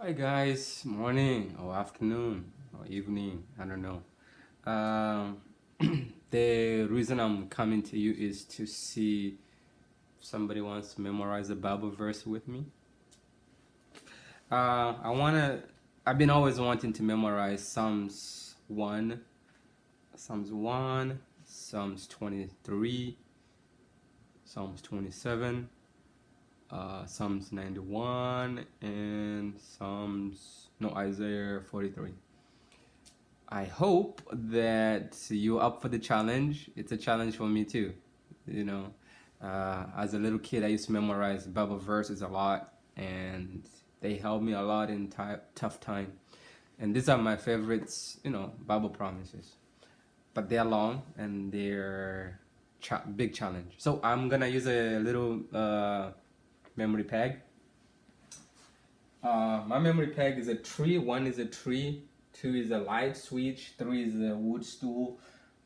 Hi guys, morning or afternoon or evening, I don't know. Um, the reason I'm coming to you is to see if somebody wants to memorize a Bible verse with me. I wanna. I've been always wanting to memorize Psalms 1, Psalms 23, Psalms 27, Psalms 91, and Isaiah 43. I hope that you're up for the challenge. It's a challenge for me too. You know, as a little kid, I used to memorize Bible verses a lot, and they helped me a lot in tough time. And these are my favorites, Bible promises. But they're long and they're big challenge. So I'm gonna use a little memory peg. My memory peg is a tree. One is a tree. Two is a light switch. Three is a wood stool.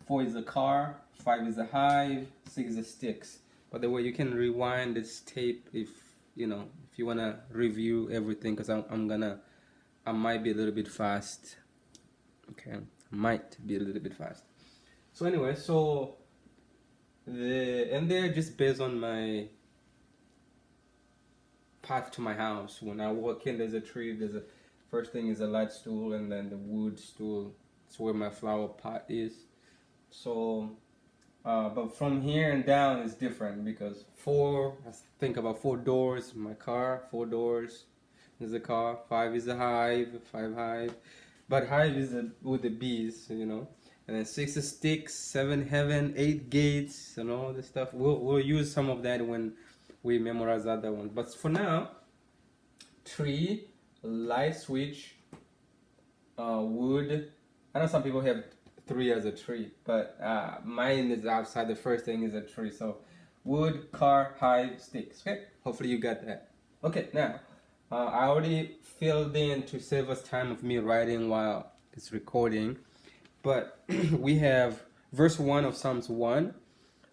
Four is a car. Five is a hive. Six is a sticks. By the way, you can rewind this tape if you wanna review everything, because I might be a little bit fast. Okay, I might be a little bit fast. So anyway, and they're just based on my path to my house. When I walk in, there's a tree. First thing is a light stool, and then the wood stool. It's where my flower pot is. So, but from here and down is different, because I think about four doors. My car, four doors is the car. Five is the hive. Five hive, but hive is with the bees, And then six is sticks. Seven heaven. Eight gates, and all this stuff. We'll use some of that when we memorize other ones. But for now, tree, light switch, wood. I know some people have three as a tree, but mine is outside. The first thing is a tree. So wood, car, hive, sticks. Okay, hopefully you got that. Okay, now I already filled in to save us time of me writing while it's recording. But we have verse 1 of Psalms 1.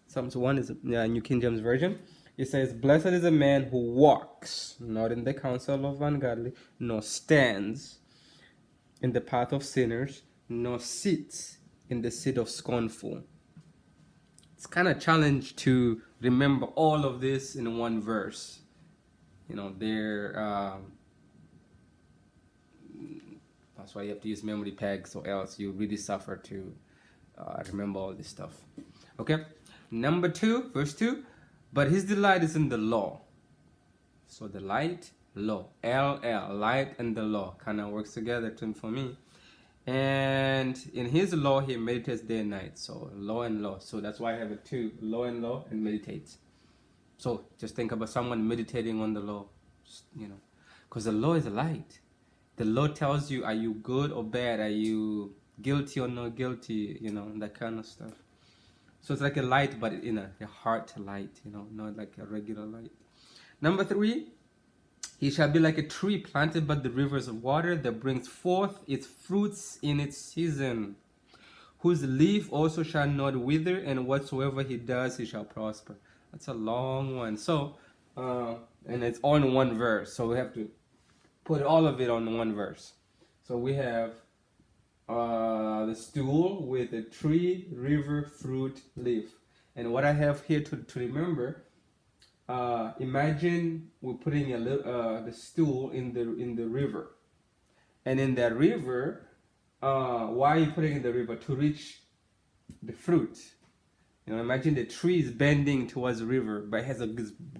Psalms 1 is New King James Version. It says, "Blessed is a man who walks not in the counsel of ungodly, nor stands in the path of sinners, nor sits in the seat of scornful." It's kind of a challenge to remember all of this in one verse. That's why you have to use memory pegs, or else you really suffer to remember all this stuff. Okay, number 2, verse 2. "But his delight is in the law." So the light, law, light and the law kind of works together for me. "And in his law he meditates day and night." So law and law. So that's why I have it too. Law and meditates. So just think about someone meditating on the law, because the law is a light. The law tells you, are you good or bad? Are you guilty or not guilty? That kind of stuff. So it's like a light, but a heart light, not like a regular light. Number 3, "He shall be like a tree planted by the rivers of water, that brings forth its fruits in its season, whose leaf also shall not wither, and whatsoever he does, he shall prosper." That's a long one. So, and it's on one verse. So we have to put all of it on one verse. So we have the stool with a tree, river, fruit, leaf. And what I have here to remember, imagine we're putting the stool in the river, and in that river, why are you putting in the river? To reach the fruit. Imagine the tree is bending towards the river, but it has a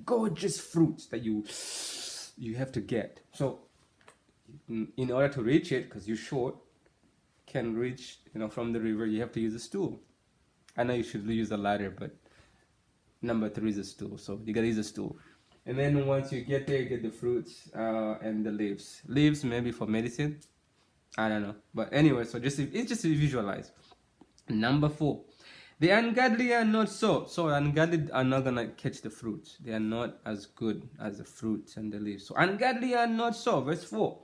gorgeous fruit that you have to get. So in order to reach it, because you're short, can reach from the river, you have to use a stool. I know you should use a ladder, but number 3 is a stool, so you gotta use a stool. And then once you get there, you get the fruits and the leaves maybe for medicine, I don't know. But anyway, so it's just to visualize. Number 4, "The ungodly are not so." So ungodly are not gonna catch the fruits. They are not as good as the fruits and the leaves. So ungodly are not so. Verse 4,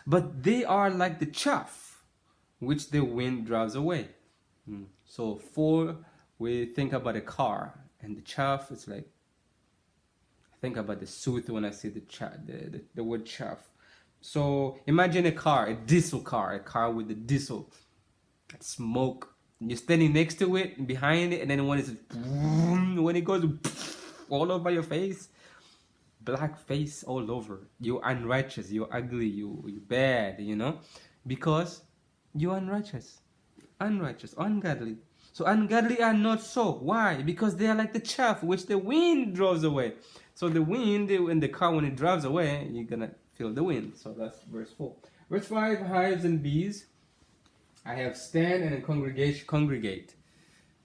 "But they are like the chaff which the wind drives away." So 4, we think about a car, and the chaff is like, I think about the soot when I see the word chaff. So imagine a car, a diesel car, a car with the diesel smoke. You're standing next to it, behind it, and then when it goes all over your face, black face all over. You're unrighteous. You're ugly. You bad. Because you're unrighteous, ungodly. So ungodly are not so. Why? Because they are like the chaff which the wind draws away. So the wind in the car, when it drives away, you're gonna feel the wind. So that's verse 4. Verse 5, hives and bees. I have stand and congregate.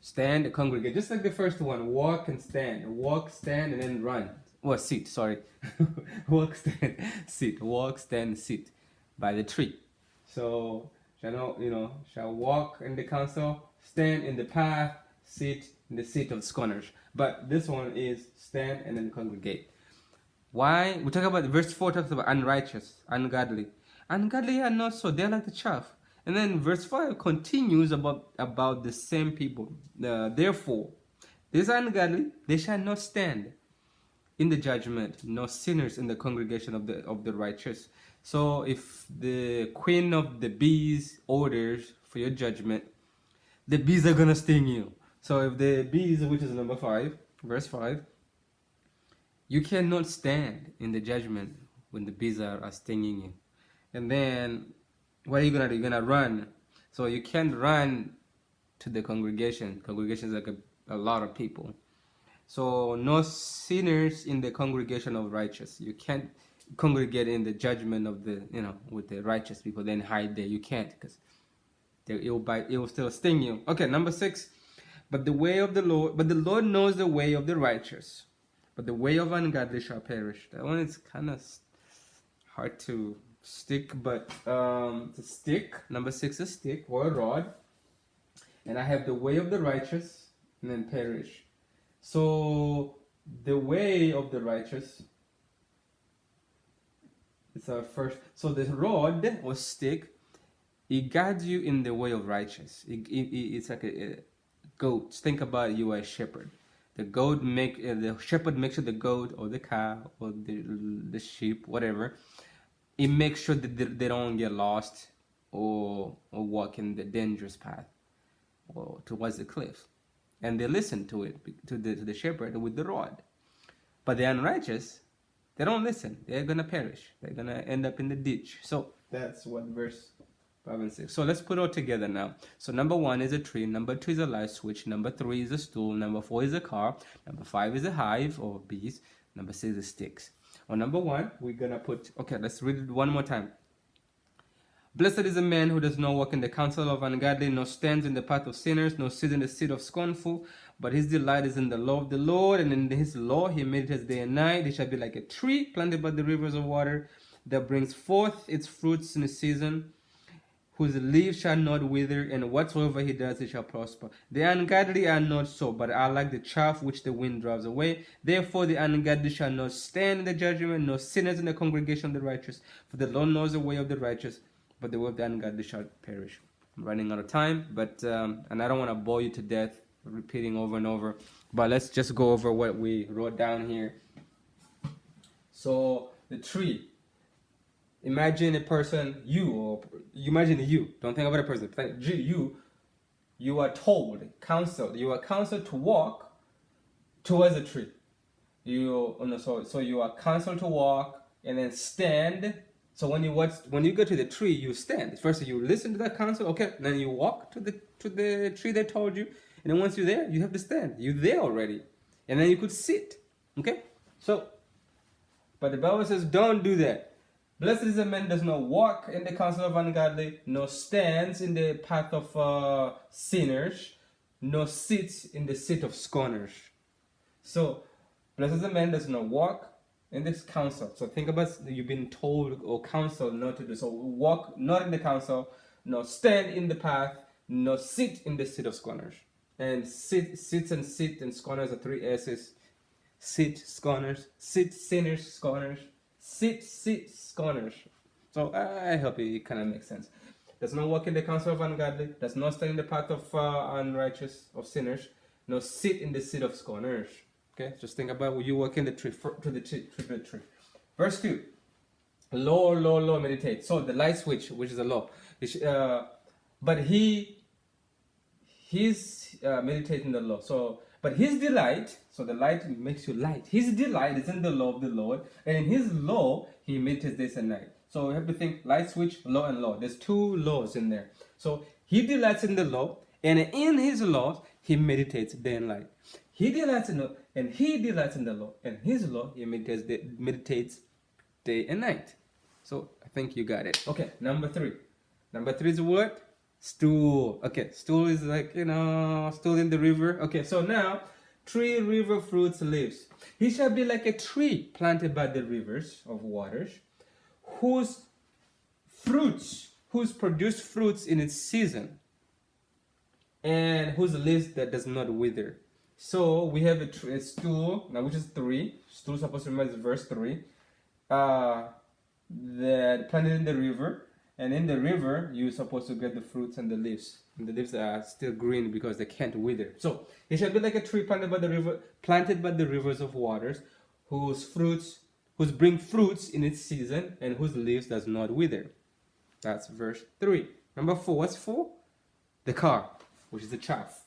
Stand and congregate. Just like the first one, walk and stand. Walk, stand, and then run. Well, sit, sorry. Walk, stand, sit. Walk, stand, sit. By the tree. So shall walk in the council, stand in the path, sit in the seat of scorners. But this one is stand and then congregate. Why? We talk about verse 4 talks about unrighteous, ungodly. Ungodly are not so, they're like the chaff. And then verse 5 continues about the same people. Therefore, these ungodly, they shall not stand in the judgment, nor sinners in the congregation of the righteous. So if the queen of the bees orders for your judgment, the bees are gonna sting you. So if the bees, which is number 5, verse 5, you cannot stand in the judgment when the bees are stinging you. And then what are you gonna do? You're gonna run. So you can't run to the congregation. Congregation is like a lot of people. So no sinners in the congregation of righteous. You can't congregate in the judgment of with the righteous people, then hide there. You can't, because it will still sting you. Okay, number 6. But the Lord knows the way of the righteous, but the way of ungodly shall perish. That one is kind of hard to stick, but to stick. Number 6 is stick or a rod. And I have the way of the righteous and then perish. So the way of the righteous is our first. So the rod or stick, it guides you in the way of righteous. It's like a goat. Think about you as a shepherd. The shepherd makes sure the goat or the cow or the sheep, whatever, it makes sure that they don't get lost or walk in the dangerous path or towards the cliff. And they listen to it, to the shepherd with the rod. But the unrighteous, they don't listen. They're going to perish. They're going to end up in the ditch. So that's what verse 5 and 6. So let's put it all together now. So number 1 is a tree. Number 2 is a light switch. Number 3 is a stool. Number 4 is a car. Number 5 is a hive or bees. Number 6 is sticks. On number 1, we're going to put, okay, let's read it one more time. Blessed is the man who does not walk in the counsel of ungodly, nor stands in the path of sinners, nor sits in the seat of scornful, but his delight is in the law of the Lord, and in his law he meditates day and night. He shall be like a tree planted by the rivers of water, that brings forth its fruits in the season, whose leaves shall not wither, and whatsoever he does, it shall prosper. The ungodly are not so, but are like the chaff which the wind drives away. Therefore the ungodly shall not stand in the judgment, nor sinners in the congregation of the righteous. For the Lord knows the way of the righteous, but the way of the ungodly shall perish. I'm running out of time, but and I don't want to bore you to death repeating over and over, but let's just go over what we wrote down here. So the tree. Imagine a person, imagine you. Don't think about a person. You are counseled to walk towards a tree. So you are counseled to walk and then stand. So when you go to the tree, you stand. First you listen to that counsel, okay, and then you walk to the tree they told you, and then once you're there, you have to stand. You're there already. And then you could sit. Okay? So, but the Bible says don't do that. Blessed is the man does not walk in the counsel of ungodly, nor stands in the path of sinners, nor sits in the seat of scorners. So, blessed is the man does not walk in this counsel. So think about, you've been told or counseled not to do. So walk not in the counsel, nor stand in the path, nor sit in the seat of scorners. And sit and scorners are 3 S's. Sit, scorners, sit, sinners, scorners. Sit, scorners. So I hope it kind of makes sense. Does not walk in the counsel of ungodly, does not stand in the path of unrighteous, of sinners, nor sit in the seat of scorners. Okay, just think about when you walk in the tree, to the tree. Verse 2. Law meditate. So the light switch, which is a law, but he's meditating the law. So, but his delight, so the light makes you light. His delight is in the law of the Lord, and in his law he meditates day and night. So you have to think light switch, law, and law. There's two laws in there. So he delights in the law, and in his laws he meditates day and night. He delights in the, and he delights in the law, and his law he meditates day and night. So I think you got it. Okay, number 3. Number 3 is what? Stool. Okay, stool is like, stool in the river. Okay, so now, tree, river, fruits, leaves. He shall be like a tree planted by the rivers of waters, whose produce fruits in its season, and whose leaves that does not wither. So we have a stool, now which is 3. Stool is supposed to remember verse 3. That planted in the river, and in the river you're supposed to get the fruits and the leaves. And the leaves are still green because they can't wither. So it shall be like a tree planted by the rivers of waters, whose bring fruits in its season, and whose leaves does not wither. That's verse 3. Number 4, what's 4? The car, which is the chaff.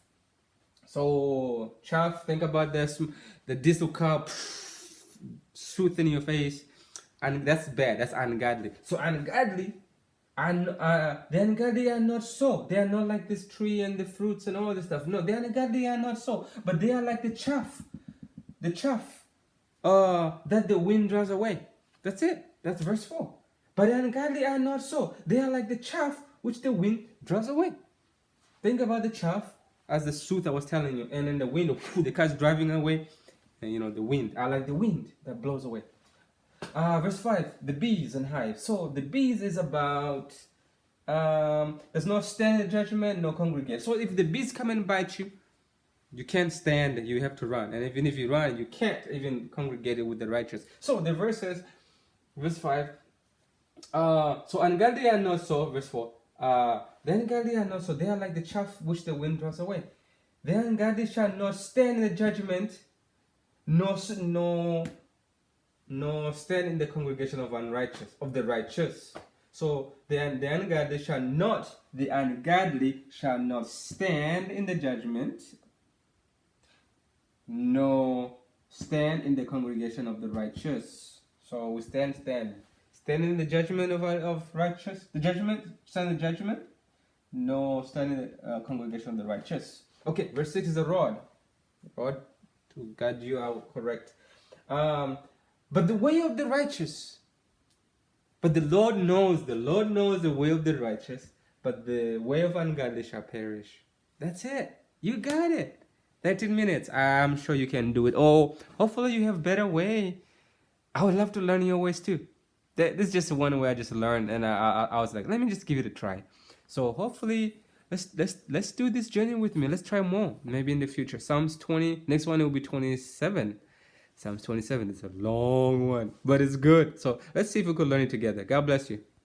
So chaff, think about the diesel car shoot in your face, and that's bad. That's ungodly. So ungodly, and the ungodly are not so. They are not like this tree and the fruits and all this stuff. No, the ungodly are not so, but they are like the chaff that the wind drives away. That's it. That's verse 4. But the ungodly are not so. They are like the chaff which the wind drives away. Think about the chaff as the truth I was telling you, and then the wind, the car's driving away, and the wind. I like the wind that blows away. Verse 5, the bees and hives. So the bees is about there's no standard judgment, no congregate. So if the bees come and bite you, you can't stand, you have to run. And even if you run, you can't even congregate it with the righteous. So the verse says, verse 5, so ungodly are not so, verse 4, the ungodly are not so, they are like the chaff which the wind drives away. The ungodly shall not stand in the judgment, nor stand in the congregation of the righteous. So the ungodly shall not stand in the judgment, nor stand in the congregation of the righteous. So we stand in the judgment of righteous. Stand in the judgment, no stand in the congregation of the righteous. Okay, verse 6 is a rod to guide you out correct. But the way of the righteous, but the Lord knows the way of the righteous, but the way of ungodly shall perish. That's it. You got it. 13 minutes. I'm sure you can do it. Oh, hopefully you have better way. I would love to learn your ways too. This is just one way I just learned, and I was like, let me just give it a try. So hopefully, let's do this journey with me. Let's try more. Maybe in the future. Psalms 20. Next one will be 27. Psalms 27 is a long one, but it's good. So let's see if we could learn it together. God bless you.